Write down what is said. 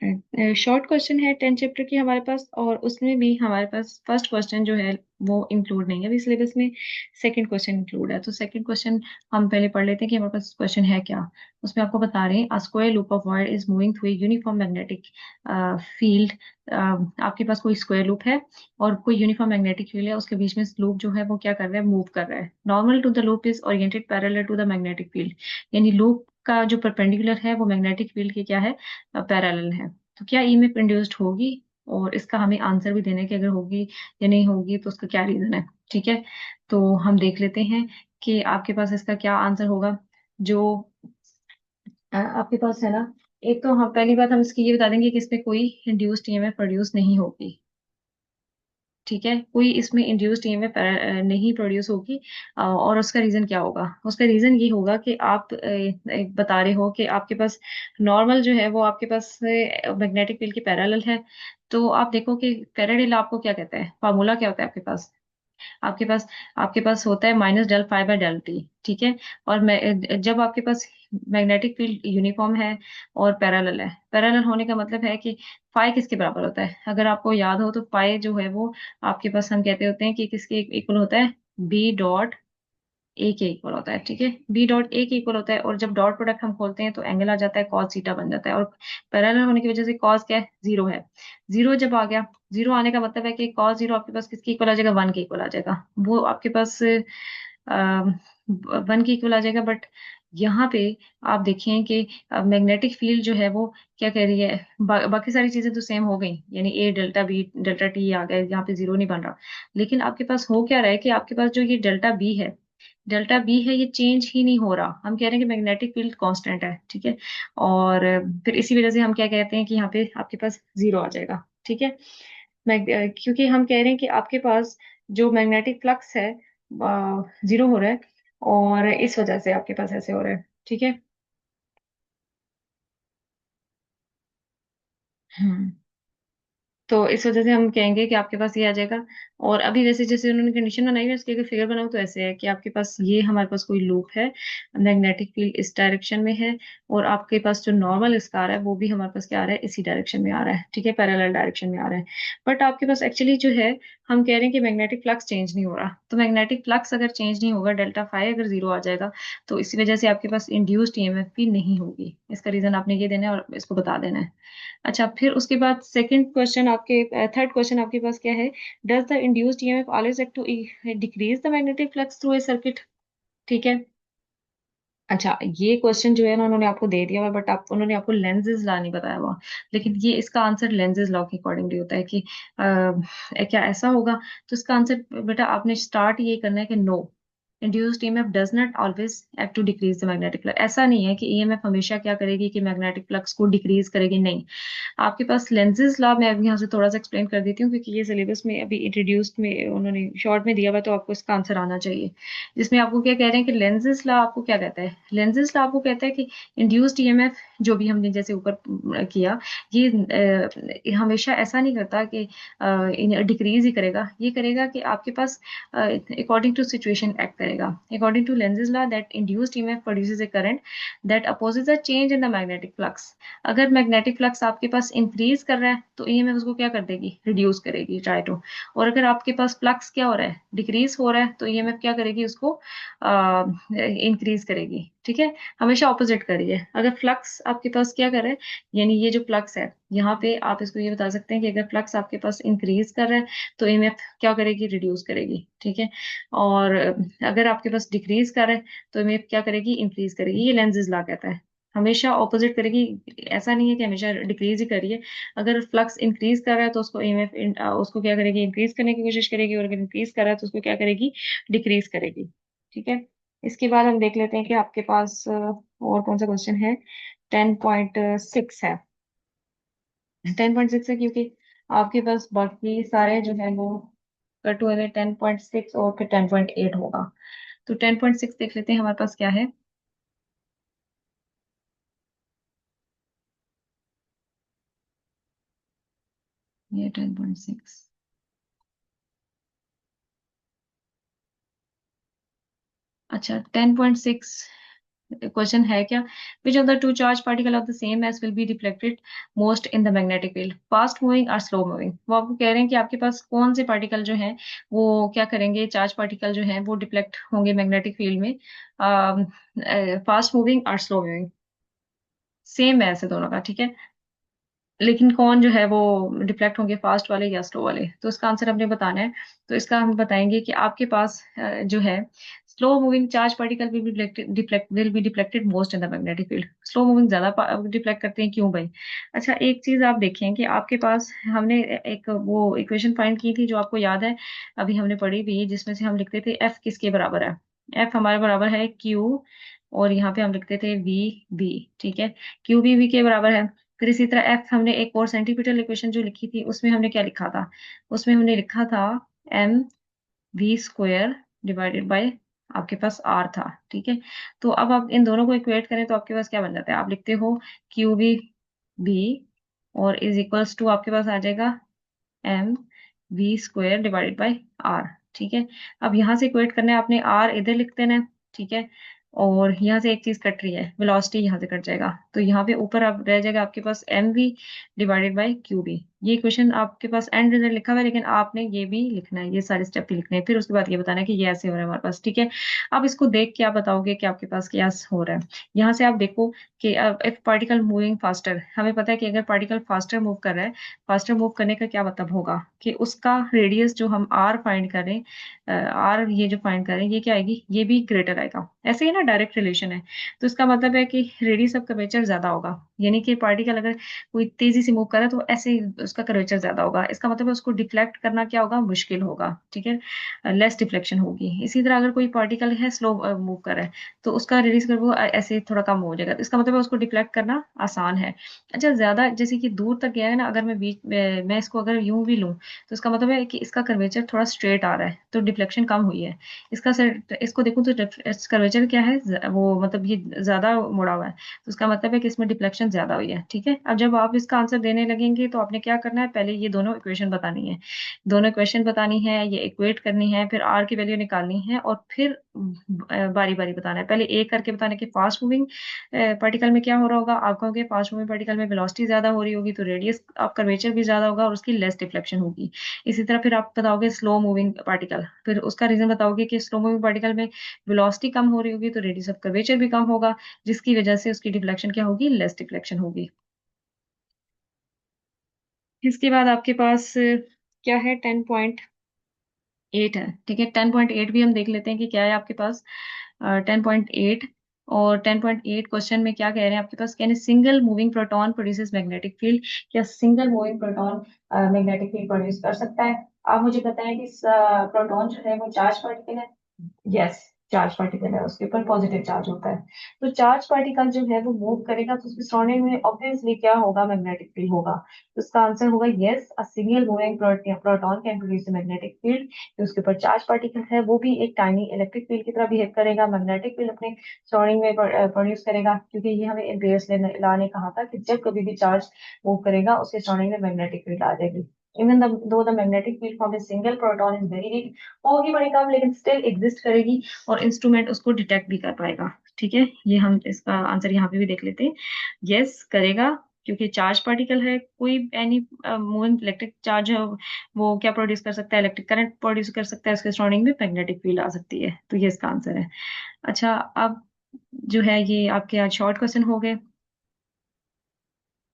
Short question है 10 chapter की हमारे पास, और उसमें भी हमारे पास फर्स्ट क्वेश्चन जो है वो इंक्लूड नहीं है अभी सिलेबस में। सेकंड क्वेश्चन इंक्लूड है, तो सेकंड क्वेश्चन हम पहले पढ़ लेते हैं कि हमारे पास क्वेश्चन है क्या। उसमें आपको बता रहे हैं a square loop of wire is moving through a uniform magnetic field. आपके पास कोई स्क्वायर लूप है और कोई यूनिफॉर्म मैग्नेटिक फील्ड है, उसके बीच में लूप जो है वो क्या कर रहा है, मूव कर रहा है। Normal to the loop is oriented parallel to the magnetic field, यानी लूप का जो परपेंडिकुलर है वो मैग्नेटिक फील्ड के क्या है, पैरेलल है। तो क्या ईएमएफ इंड्यूस्ड होगी, और इसका हमें आंसर भी देना है कि अगर होगी या नहीं होगी तो उसका क्या रीजन है। ठीक है, तो हम देख लेते हैं कि आपके पास इसका क्या आंसर होगा। जो आपके पास है ना, एक तो हम पहली बात हम इसकी ये बता देंगे कि इसमें कोई इंड्यूस्ड ईएमएफ प्रोड्यूस नहीं होगी। ठीक है, कोई इसमें इंड्यूस्ड ईएमएफ नहीं प्रोड्यूस होगी। और उसका रीजन क्या होगा, उसका रीजन ये होगा कि आप बता रहे हो कि आपके पास नॉर्मल जो है वो आपके पास मैग्नेटिक फील्ड की पैरेलल है। तो आप देखो कि फैराडे लॉ आपको क्या कहता है, फार्मूला क्या होता है आपके पास। आपके पास आपके पास होता है minus del phi by del t. ठीक है, और जब आपके पास मैग्नेटिक फील्ड यूनिफॉर्म है और पैरेलल है, पैरेलल होने का मतलब है कि फाई किसके बराबर होता है, अगर आपको याद हो तो फाई जो है वो आपके पास हम कहते होते हैं कि किसके इक्वल होता है, बी डॉट ए के इक्वल होता है। ठीक है, बी डॉट ए के इक्वल होता है, और जब डॉट प्रोडक्ट हम खोलते हैं तो एंगल आ जाता है कॉस थीटा बन जाता है, और पैरेलल होने की वजह से कॉस क्या है, जीरो है। जीरो जब आ गया, जीरो आने का मतलब है कि कॉस जीरो आपके पास किसके इक्वल आ जाएगा, वन के इक्वल आ जाएगा। वो आपके पास वन के इक्वल आ जाएगा। बट यहाँ पे आप देखें कि मैग्नेटिक फील्ड जो है वो क्या कह रही है, बाकी सारी चीजें तो सेम हो गई, यानी ए डेल्टा बी डेल्टा टी आ गया, यहाँ पे जीरो नहीं बन रहा। लेकिन आपके पास हो क्या रहा है कि आपके पास जो ये डेल्टा बी है, डेल्टा बी है, ये चेंज ही नहीं हो रहा। हम कह रहे हैं कि मैग्नेटिक फील्ड कांस्टेंट है। ठीक है, और फिर इसी वजह से हम क्या कहते हैं कि यहाँ पे आपके पास जीरो आ जाएगा। ठीक है, क्योंकि हम कह रहे हैं कि आपके पास जो मैग्नेटिक फ्लक्स है जीरो हो रहा है, और इस वजह से आपके पास ऐसे हो रहा है। ठीक है। हम्म, तो इस वजह से हम कहेंगे कि आपके पास ये आ जाएगा। और अभी जैसे जैसे उन्होंने कंडीशन बनाई है उसकी अगर फिगर बनाओ तो ऐसे है कि आपके पास ये हमारे पास कोई लूप है, मैग्नेटिक फील्ड इस डायरेक्शन में है, और आपके पास जो नॉर्मल इसका आ रहा है वो भी हमारे पास क्या आ रहा है, इसी डायरेक्शन में आ रहा है। ठीक है, पैरेलल डायरेक्शन में आ रहा है। बट आपके पास एक्चुअली जो है, हम कह रहे हैं कि मैग्नेटिक फ्लक्स चेंज नहीं हो रहा। तो मैग्नेटिक फ्लक्स अगर चेंज नहीं होगा, डेल्टा फाई अगर जीरो आ जाएगा, तो इसी वजह से आपके पास इंड्यूस्ड ईएमएफ भी नहीं होगी। इसका रीजन आपने ये देना है और इसको बता देना है। अच्छा, फिर उसके बाद सेकंड क्वेश्चन आपके, थर्ड क्वेश्चन आपके पास क्या है, does the induced EMF always act to decrease the magnetic flux through a circuit. ठीक है। अच्छा, ये क्वेश्चन जो है ना उन्होंने आपको दे दिया हुआ, बट आप उन्होंने आपको लेंजेज ला नहीं बताया हुआ। लेकिन ये इसका आंसर लेंजेज लॉ के अकॉर्डिंगली होता है कि क्या ऐसा होगा। तो इसका आंसर बेटा आपने स्टार्ट ये करना है कि no, induced EMF does not always act to decrease the magnetic flux. ऐसा नहीं है कि ईएमएफ हमेशा क्या करेगी कि मैग्नेटिक फ्लक्स को डिक्रीज करेगी, नहीं। आपके पास लेंजेज लॉ, मैं अभी यहाँ से थोड़ा सा एक्सप्लेन कर देती हूँ क्योंकि ये सिलेबस में अभी इंट्रोड्यूस्ड में उन्होंने शॉर्ट में दिया हुआ है, तो आपको इसका आंसर आना चाहिए। जिसमें आपको क्या कह रहे हैं कि लेंजेस लॉ आपको क्या कहता है, लेंजेस लॉ आपको कहता है कि इंड्यूस्ड ईएमएफ जो भी हमने जैसे ऊपर किया, ये हमेशा ऐसा नहीं करता कि डिक्रीज ही करेगा, ये करेगा कि आपके पास अकॉर्डिंग टू सिचुएशन एक्ट करेगा। According to Lenz's law that induced EMF produces a current that opposes a change in the magnetic flux. अगर मैग्नेटिक फ्लक्स आपके पास इंक्रीज कर रहा है तो ईएमएफ उसको क्या कर देगी, रिड्यूस करेगी, ट्राई टू। और अगर आपके पास फ्लक्स क्या हो रहा है, डिक्रीज हो रहा है, तो ईएमएफ क्या करेगी, उसको इंक्रीज करेगी। ठीक है, हमेशा ऑपोजिट करिए। अगर फ्लक्स आपके पास क्या कर रहा है, यानी ये जो फ्लक्स है, यहाँ पे आप इसको ये बता सकते हैं कि अगर फ्लक्स आपके पास इंक्रीज कर रहा है तो ईएमएफ क्या करेगी, रिड्यूस करेगी। ठीक है, और अगर आपके पास डिक्रीज कर रहा है तो ईएमएफ क्या करेगी, इंक्रीज करेगी। ये लेंजेज लॉ कहता है, हमेशा ऑपोजिट करेगी। ऐसा नहीं है कि हमेशा डिक्रीज ही करिए। अगर फ्लक्स इंक्रीज कर रहा है तो उसको ईएमएफ उसको क्या करेगी, इंक्रीज करने की कोशिश करेगी, और अगर इंक्रीज कर रहा है तो उसको क्या करेगी, डिक्रीज करेगी। ठीक है, इसके बाद हम देख लेते हैं कि आपके पास और कौन सा क्वेश्चन है। 10.6 है। 10.6 है क्योंकि आपके पास बाकी सारे जो है वो कट हुए हुए 10.6 और फिर 10.8 होगा। तो 10.6 देख लेते हैं हमारे पास क्या है। ये 10.6, अच्छा 10.6 क्वेश्चन है क्या, which of the two charge particle of the same mass will be deflected most in the magnetic field, fast moving और स्लो मूविंग। वो आपको कह रहे हैं कि आपके पास कौन से पार्टिकल जो हैं वो क्या करेंगे, चार्ज पार्टिकल जो हैं वो डिफ्लेक्ट होंगे मैग्नेटिक फील्ड में, फास्ट मूविंग और स्लो मूविंग, सेम मैस है दोनों का, ठीक है, लेकिन कौन जो है वो डिफ्लेक्ट होंगे, फास्ट वाले या स्लो वाले, तो इसका आंसर हमने बताना है। तो इसका हम बताएंगे कि आपके पास जो है slow moving charge particle will be deflected most in the magnetic field, slow moving ज्यादा डिफ्लेक्ट करते हैं, क्यों भाई? अच्छा, एक चीज आप देखें कि आपके पास हमने एक वो इक्वेशन फाइंड की थी जो आपको याद है, अभी हमने पढ़ी भी, जिसमें से हम लिखते थे एफ किसके बराबर है, एफ हमारे बराबर है क्यू, और यहाँ पे हम लिखते थे वी बी, ठीक है, क्यू भी वी के बराबर है। फिर इसी तरह एफ हमने एक और सेंटीमीटर इक्वेशन जो लिखी थी उसमें हमने क्या लिखा था, उसमें हमने लिखा था m v square divided by आपके पास आर था, ठीक है। तो अब आप इन दोनों को इक्वेट करें तो आपके पास क्या बन जाता है, आप लिखते हो क्यू बी बी और इज इक्वल्स टू आपके पास आ जाएगा m v square divided by r, ठीक है। अब यहाँ से इक्वेट करना है आपने, आर इधर लिख देना है, ठीक है, और यहाँ से एक चीज कट रही है, वेलोसिटी यहाँ से कट जाएगा, तो यहाँ पे ऊपर अब रह जाएगा आपके पास M V divided by Q B. ये इक्वेशन आपके पास एंड रिजल्ट लिखा हुआ है, लेकिन आपने ये भी लिखना है, ये सारे स्टेप भी लिखने हैं, फिर उसके बाद ये बताना है कि ये ऐसे हो रहा है हमारे पास, ठीक है। अब इसको देख के आप बताओगे कि आपके पास क्या हो रहा है। यहाँ से आप देखो कि इफ पार्टिकल मूविंग फास्टर, हमें पता है कि अगर पार्टिकल फास्टर मूव कर रहा है, फास्टर मूव करने का क्या मतलब होगा कि उसका रेडियस जो हम आर फाइंड करें, आर ये जो फाइंड करें, ये क्या आएगी, ये भी ग्रेटर आएगा, ऐसे ही ना, डायरेक्ट रिलेशन है। तो इसका मतलब है कि रेडियस ऑफ कर्वेचर ज्यादा होगा, यानी कि पार्टिकल अगर कोई तेजी से मूव करे तो ऐसे ही उसका कर्वेचर ज्यादा होगा, इसका मतलब है उसको डिफ्लेक्ट करना क्या होगा, मुश्किल होगा, ठीक है, लेस डिफ्लेक्शन होगी। इसी तरह अगर कोई पार्टिकल है स्लो मूव कर रहा है तो उसका रेडियस कर वो ऐसे ही थोड़ा कम हो जाएगा, तो इसका मतलब है उसको डिफ्लेक्ट करना आसान है। अच्छा, ज्यादा जैसे कि दूर तक गया है ना, अगर मैं बीच मैं इसको अगर यूं भी लूं तो इसका मतलब है कि इसका कर्वेचर थोड़ा स्ट्रेट आ रहा है, तो डिफ्लेक्शन कम हुई है। इसको देखूं तो कर्वेचर क्या है, वो मतलब ये ज्यादा मुड़ा हुआ है, तो इसका मतलब है कि इसमें डिफ्लेक्शन ज्यादा हुई है, ठीक है। अब जब आप इसका आंसर देने लगेंगे तो आपने क्या करना है, पहले ये दोनों इक्वेशन बतानी है, दोनों इक्वेशन बतानी है, ये इक्वेट करनी है, फिर आर की वैल्यू निकालनी है, और फिर बारी बारी बताना है, पहले एक करके बताना है कि फास्ट मूविंग पार्टिकल में क्या हो रहा होगा। आप कहोगे फास्ट मूविंग पार्टिकल में वेलोसिटी ज्यादा हो रही होगी, तो रेडियस ऑफ कर्वेचर भी ज्यादा होगा और उसकी लेस डिफ्लेक्शन होगी। इसी तरह फिर आप बताओगे स्लो मूविंग पार्टिकल, फिर उसका रीजन बताओगे कि स्लो मूविंग पार्टिकल में वेलोसिटी कम हो रही होगी तो रेडियस ऑफ कर्वेचर भी कम होगा, जिसकी वजह से उसकी डिफ्लेक्शन क्या होगी, लेस डिफ्लेक्शन होगी। इसके बाद आपके पास क्या है, 10.8 है, ठीक है, 10.8 भी हम देख लेते हैं कि क्या है आपके पास। 10.8, और 10.8 क्वेश्चन में क्या कह रहे हैं आपके पास, कहने single moving proton produces magnetic field, क्या single moving proton magnetic field produce कर सकता है? आप मुझे बताएं कि प्रोटॉन जो है वो चार्ज पार्टिकल है, यस, चार्ज पार्टिकल है, उसके ऊपर पॉजिटिव चार्ज होता है। तो चार्ज पार्टिकल जो है वो मूव करेगा तो उसके सराउंडिंग में ऑब्वियसली क्या होगा, मैग्नेटिक फील्ड होगा। तो इसका आंसर होगा yes, a single moving proton can produce a magnetic field. तो उसके ऊपर चार्ज पार्टिकल है वो भी एक टाइनी इलेक्ट्रिक फील्ड की तरह बिहेव करेगा, मैग्नेटिक फील्ड अपने सराउंडिंग में प्रोड्यूस करेगा, क्योंकि ये हमें एम्पियर्स लॉ ने कहा था कि जब कभी भी चार्ज मूव करेगा उसके सराउंडिंग में मैग्नेटिक फील्ड आ जाएगी। Even though the magnetic field from a single proton is very weak, होगी बड़ी कम, लेकिन स्टिल एग्जिस्ट करेगी और इंस्ट्रूमेंट उसको डिटेक्ट भी कर पाएगा, ठीक है। ये हम इसका आंसर यहाँ पे भी देख लेते हैं, यस करेगा, क्योंकि चार्ज पार्टिकल है, कोई एनी मूविंग इलेक्ट्रिक चार्ज है वो क्या प्रोड्यूस कर सकता है, इलेक्ट्रिक करंट प्रोड्यूस कर सकता है, उसके सराउंडिंग में मैग्नेटिक फील्ड आ सकती है, तो ये इसका आंसर है। अच्छा, अब जो है ये आपके आज शॉर्ट क्वेश्चन हो गए।